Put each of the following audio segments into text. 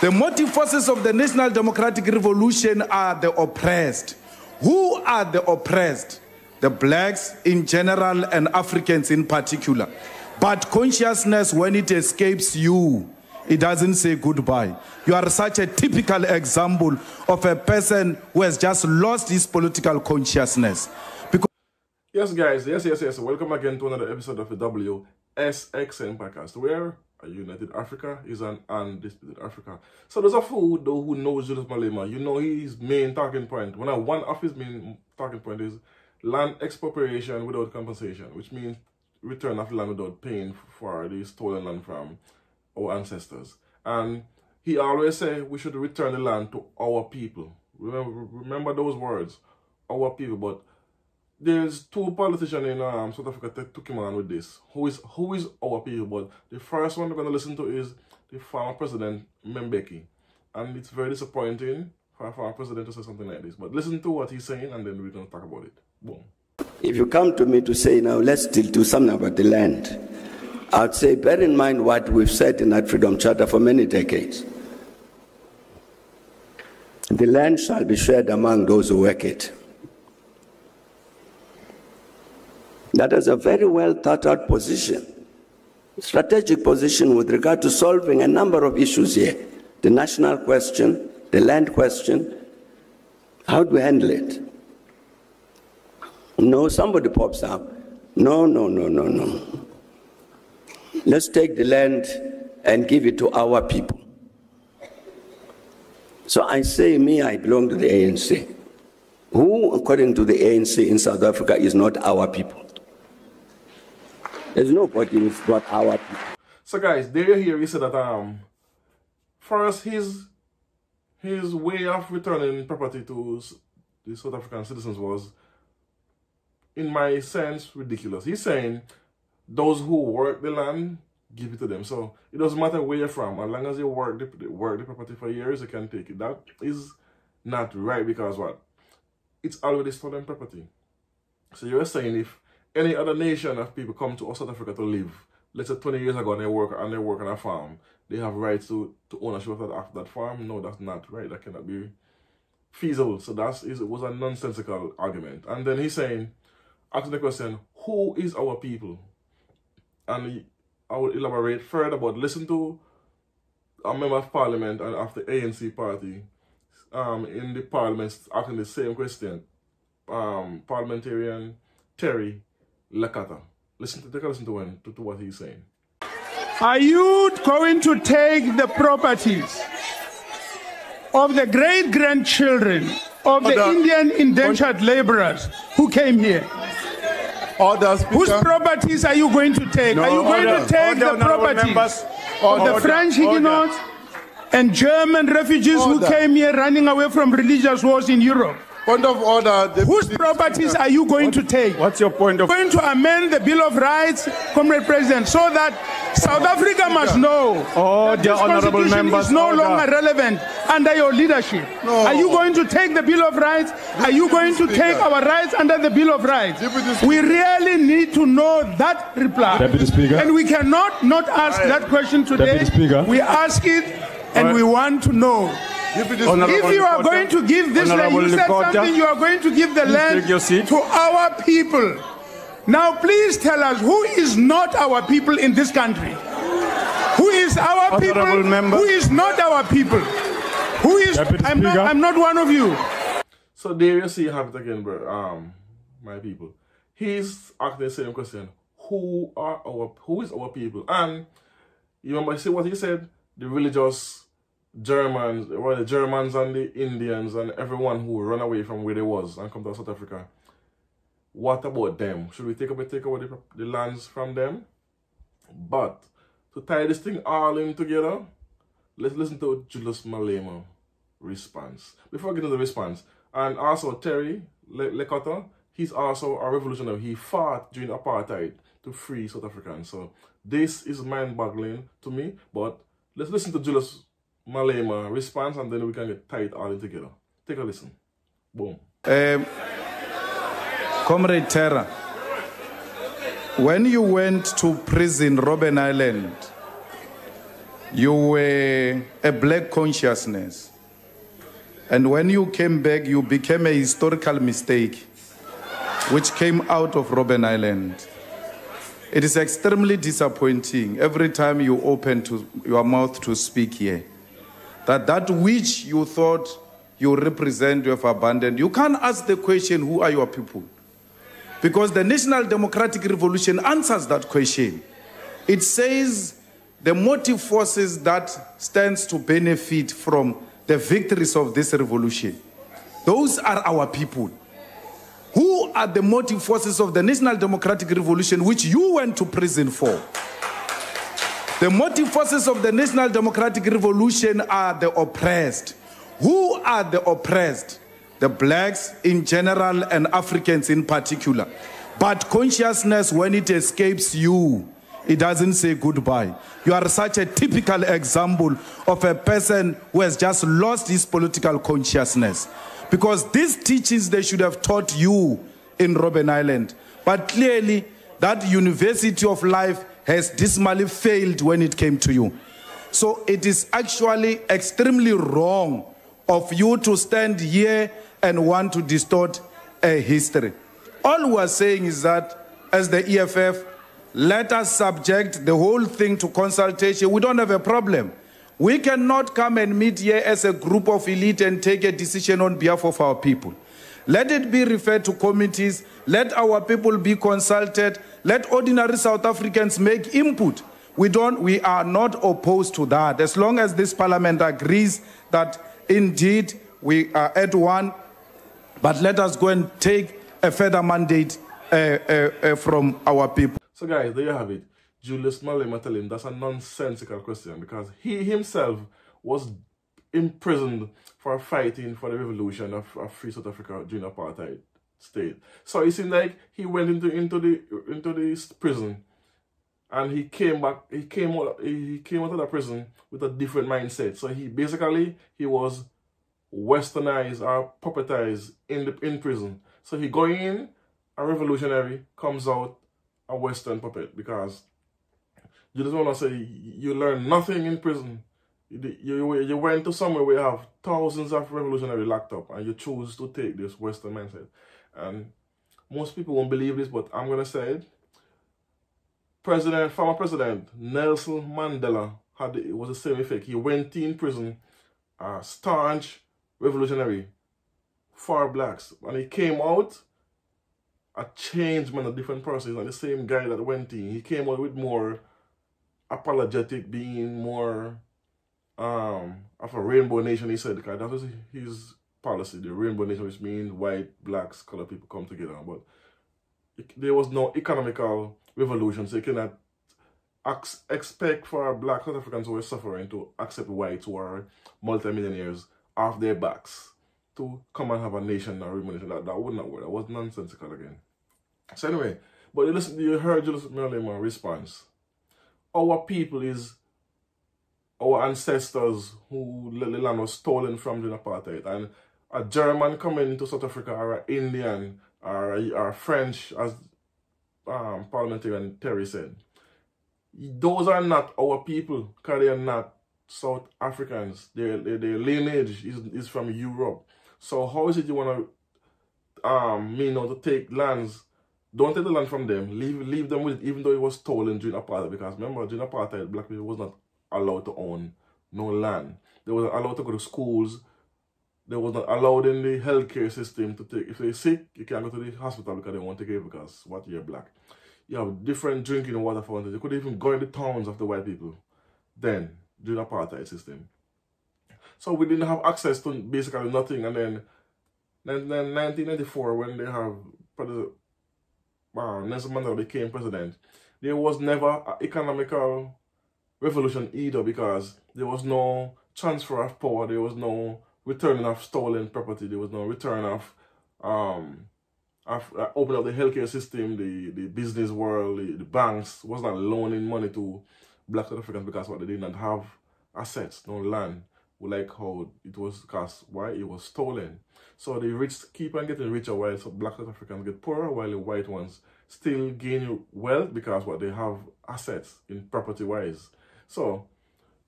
The motive forces of the National Democratic Revolution are the oppressed. Who are the oppressed? The blacks in general and Africans in particular. But consciousness, when it escapes you, it doesn't say goodbye. You are such a typical example of a person who has just lost his political consciousness. Yes, guys. Yes. Welcome again to another episode of the WSXN podcast, where a united Africa is an undisputed Africa. So there's a fool, though, who knows Julius Malema. You know his main talking point. One of his main talking point is land expropriation without compensation, which means return of land without paying for the stolen land from our ancestors. And he always say we should return the land to our people. Remember those words, our people. But there's two politicians in South Africa that took him on with this. Who is our people? But the first one we're going to listen to is the former president, Mbeki. And it's very disappointing for a former president to say something like this. But listen to what he's saying, and then we're going to talk about it. Boom. If you come to me to say, now let's still do something about the land, I'd say, bear in mind what we've said in that Freedom Charter for many decades. The land shall be shared among those who work it. That is a very well thought out position, strategic position with regard to solving a number of issues here. The national question, the land question, how do we handle it? No, somebody pops up. No. Let's take the land and give it to our people. So I say, I belong to the ANC. Who, according to the ANC in South Africa, is not our people? There's nobody who's not our people. So guys, there you hear he said that first his way of returning property to the South African citizens was, in my sense, ridiculous. He's saying those who work the land, give it to them. So it doesn't matter where you're from. As long as you work the property for years, you can take it. That is not right, because what? It's already stolen property. So you're saying if any other nation of people come to South Africa to live, let's say 20 years ago, and they work on a farm, they have rights to ownership of that farm? No, that's not right. That cannot be feasible. So it was a nonsensical argument. And then he's saying, asking the question, who is our people? And I will elaborate further, but listen to a member of parliament and of the ANC party in the parliament asking the same question. Parliamentarian Terry Lekata. Take a listen to what he's saying. Are you going to take the properties of the great-grandchildren of the Indian indentured laborers who came here? Whose properties are you going to take? Are you going to take the properties of the French Huguenots and German refugees who came here running away from religious wars in Europe? Point of order. Whose properties are you going to take? What's your point of order? Going to amend the Bill of Rights, Comrade President, so that South Africa must know that this constitution is no longer relevant under your leadership. No. Are you going to take the Bill of Rights? Are you going to take our rights under the Bill of Rights? We really need to know that reply. Deputy Speaker. And we cannot not ask that question today. We ask it, and we want to know. If you are going to give this land, you said something, you are going to give the land to our people. Now please tell us, who is not our people in this country? Who is our people? Who is not our people? Who is? I'm not one of you. So there you see, you have it again, bro. My people. He's asking the same question. Who is our people? And you remember, see what he said? The religious Germans, well, the Germans and the Indians and everyone who run away from where they was and come to South Africa. What about them? Should we take away the lands from them? But to tie this thing all in together, let's listen to Julius Malema response. Before I get to the response, and also Terry Lekata, he's also a revolutionary. He fought during apartheid to free South Africans. So this is mind-boggling to me. But let's listen to Julius Malema response, and then we can tie it all in together. Take a listen. Boom. Comrade Terra, when you went to prison, Robben Island, You were a black consciousness. And when you came back, you became a historical mistake, which came out of Robben Island. It is extremely disappointing every time you open your mouth to speak here, that which you thought you represent, you have abandoned. You can't ask the question, who are your people? Because the National Democratic Revolution answers that question. It says the motive forces that stands to benefit from the victories of this revolution, those are our people. Who are the motive forces of the National Democratic Revolution, which you went to prison for? The motive forces of the National Democratic Revolution are the oppressed. Who are the oppressed? The blacks in general and Africans in particular. But consciousness, when it escapes you, it doesn't say goodbye. You are such a typical example of a person who has just lost his political consciousness. Because these teachings they should have taught you in Robben Island. But clearly, that university of life has dismally failed when it came to you. So it is actually extremely wrong of you to stand here and want to distort a history. All we are saying is that, as the EFF, let us subject the whole thing to consultation. We don't have a problem. We cannot come and meet here as a group of elite and take a decision on behalf of our people. Let it be referred to committees. Let our people be consulted. Let ordinary South Africans make input. We are not opposed to that. As long as this parliament agrees that indeed we are at one, but let us go and take a further mandate from our people. So guys, there you have it. Julius Malema telling him that's a nonsensical question, because he himself was imprisoned for fighting for the revolution of free South Africa during apartheid state. So it seemed like he went into the prison, and he came back. He came out of the prison with a different mindset. So he was westernized or puppetized in prison. So he going in a revolutionary, comes out a Western puppet, because you just want to say you learn nothing in prison. You went to somewhere where you have thousands of revolutionary locked up, and you choose to take this Western mindset. And most people won't believe this, but I'm going to say it. Former President Nelson Mandela it was the same effect. He went in prison, a staunch revolutionary for blacks, and he came out a changed man, a different person. He's not the same guy that went in. He came out with more apologetic, being more of a rainbow nation, he said, because that was his policy, the rainbow nation, which means white, blacks, colored people come together. But there was no economical revolution, so you cannot expect for black South Africans who were suffering to accept whites who are multimillionaires off their backs to come and have a nation, a rainbow nation. That would not work. That was nonsensical again. So anyway, but you heard Julius Malema's response. Our people is our ancestors who the land was stolen from during apartheid, and a German coming to South Africa, or an Indian, or a French, as parliamentarian Terry said, those are not our people, because they are not South Africans. Their lineage is from Europe. So how is it you want to to take lands? Don't take the land from them. Leave them with it, even though it was stolen during apartheid. Because remember, during apartheid, black people was not allowed to own no land. They were allowed to go to schools. They was not allowed in the healthcare system to take. If they're sick, you can't go to the hospital because they won't take care, because you're black. You have different drinking water fountains. You could even go in the towns of the white people then, during the apartheid system. So we didn't have access to basically nothing. And then 1994, when they have Nelson Mandela became president, there was never an economical revolution either, because there was no transfer of power, there was no return of stolen property, there was no return of opening up the healthcare system, the business world, the banks was not loaning money to black South Africans, because they did not have assets, no land, like how it was, because why it was stolen. So the rich keep on getting richer, while black South Africans get poorer, while the white ones still gain wealth, because they have assets in property wise. So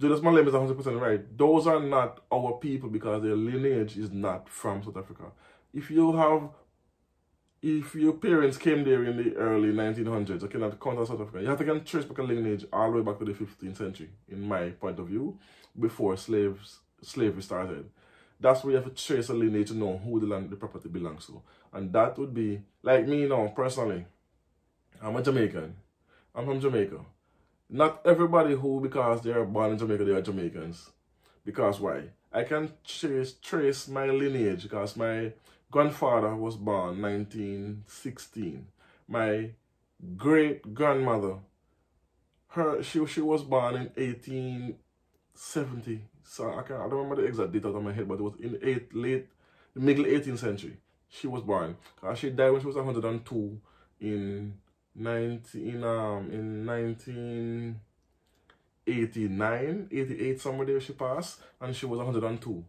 Julius Malema is 100% right. Those are not our people because their lineage is not from South Africa. If your parents came there in the early 1900s, you cannot count as South Africa. You have to trace back a lineage all the way back to the 15th century, in my point of view, before slavery started. That's where you have to trace a lineage to know who the property belongs to. And that would be, like me now, personally, I'm a Jamaican. I'm from Jamaica. Not everybody who, because they are born in Jamaica, they are Jamaicans. Because why? I can trace my lineage because my grandfather was born 1916. My great-grandmother, she was born in 1870. So I don't remember the exact date out of my head, but it was in the middle 18th century. She was born. She died when she was 102 in 1989, 88, somewhere there she passed, and she was 102.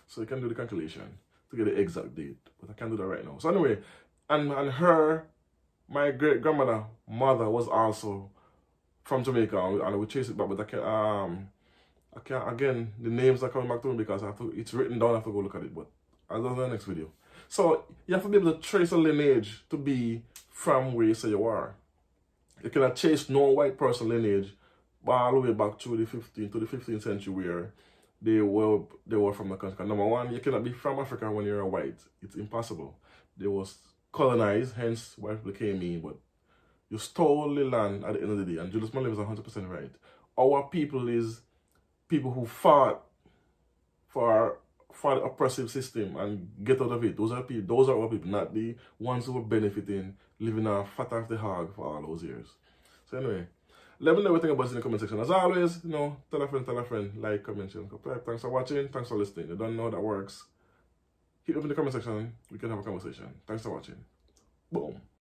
So you can do the calculation to get the exact date, but I can't do that right now. So anyway, and my great-grandmother, mother, was also from Jamaica, and I would chase it back, but I can't, again, the names are coming back to me because it's written down, I have to go look at it, but I'll do the next video. So you have to be able to trace a lineage to be from where you say you are. You cannot chase no white person lineage all the way back to the 15th century where they were from the country. Number one, you cannot be from Africa when you're a white. It's impossible. They was colonized, hence white people came in, but you stole the land at the end of the day. And Julius Malema is 100% right. Our people is people who fought for the oppressive system and get out of it. Those are our people, not the ones who were benefiting, living a fat off the hog for all those years. So anyway, let me know what you think about it in the comment section. As always, tell a friend, like, comment, share, and subscribe. Thanks for watching, thanks for listening. You don't know how that works. Hit up in the comment section, we can have a conversation. Thanks for watching. Boom.